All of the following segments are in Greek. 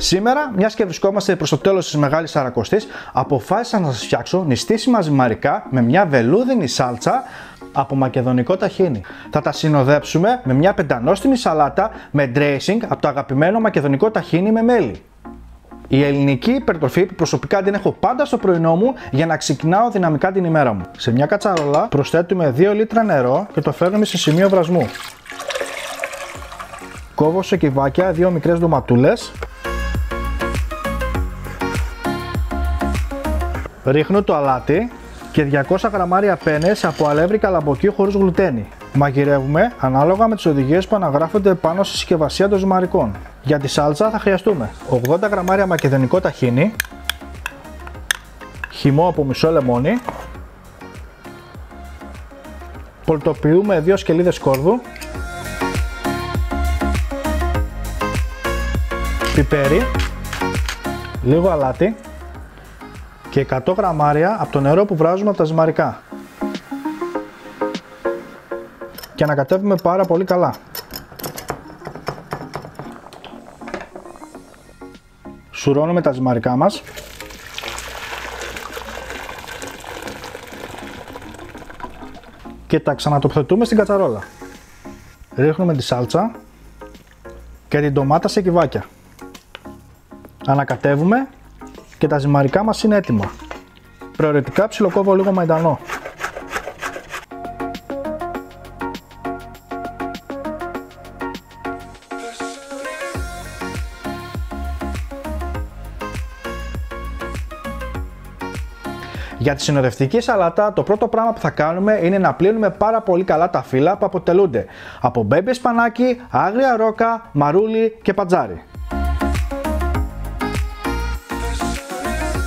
Σήμερα, μιας και βρισκόμαστε προς το τέλος της Μεγάλης Σαρακοστής, αποφάσισα να σας φτιάξω νηστίσιμα ζυμαρικά με μια βελούδινη σάλτσα από μακεδονικό ταχίνι. Θα τα συνοδέψουμε με μια πεντανόστιμη σαλάτα με dressing από το αγαπημένο μακεδονικό ταχίνι με μέλι. Η ελληνική υπερτροφή που προσωπικά την έχω πάντα στο πρωινό μου για να ξεκινάω δυναμικά την ημέρα μου. Σε μια κατσαρόλα προσθέτουμε 2 λίτρα νερό και το φέρνουμε σε σημείο βρασμού. Κόβω σε κυβάκια 2 μικρές ντοματούλες. Ρίχνω το αλάτι και 200 γραμμάρια πένες από αλεύρι καλαμποκί χωρίς γλουτένι. Μαγειρεύουμε ανάλογα με τις οδηγίες που αναγράφονται πάνω στη συσκευασία των ζυμαρικών. Για τη σάλτσα θα χρειαστούμε 80 γραμμάρια μακεδονικό ταχίνι, χυμό από μισό λεμόνι, πολτοποιούμε 2 σκελίδες σκόρδου, πιπέρι, λίγο αλάτι και 100 γραμμάρια από το νερό που βράζουμε από τα ζυμαρικά. Και ανακατεύουμε πάρα πολύ καλά. Σουρώνουμε τα ζυμαρικά μας. Και τα ξανατοποθετούμε στην κατσαρόλα. Ρίχνουμε τη σάλτσα και την ντομάτα σε κυβάκια. Ανακατεύουμε και τα ζυμαρικά μας είναι έτοιμα. Προαιρετικά ψιλοκόβω λίγο μαϊντανό. Για τη συνοδευτική σαλάτα, το πρώτο πράγμα που θα κάνουμε είναι να πλύνουμε πάρα πολύ καλά τα φύλλα που αποτελούνται από μπέμπι σπανάκι, άγρια ρόκα, μαρούλι και πατζάρι.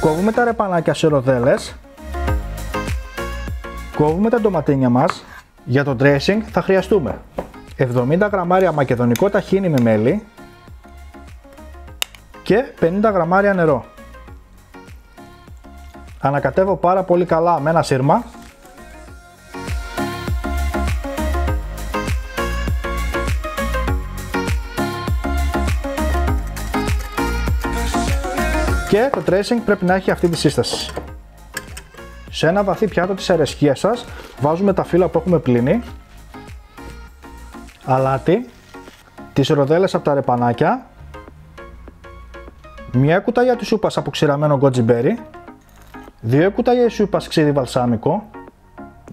Κόβουμε τα ρεπανάκια σε ροδέλες. Κόβουμε τα ντοματίνια μας. Για το dressing θα χρειαστούμε 70 γραμμάρια μακεδονικό ταχίνι με μέλι και 50 γραμμάρια νερό. Ανακατεύω πάρα πολύ καλά με ένα σύρμα. Και το dressing πρέπει να έχει αυτή τη σύσταση. Σε ένα βαθύ πιάτο της αρεσκίας σας βάζουμε τα φύλλα που έχουμε πλύνει, αλάτι, τις ροδέλες από τα ρεπανάκια, μια κουταλιά της σούπας από ξηραμένο γκοτζιμπέρι, 2 κουταλιά της σούπας ξύδι βαλσάμικο,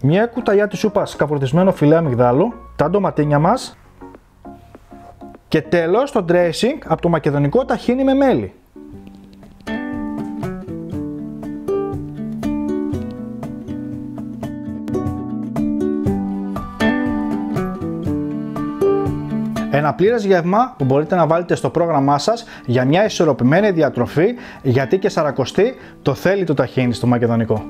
μια κουταλιά της σούπας καπουρδισμένο φιλέ αμυγδάλου, τα ντοματίνια μας και τέλος το dressing από το μακεδονικό ταχίνι με μέλι. Ένα πλήρες γεύμα που μπορείτε να βάλετε στο πρόγραμμά σας για μια ισορροπημένη διατροφή, γιατί και Σαρακοστή το θέλει το ταχίνι στο μακεδονικό.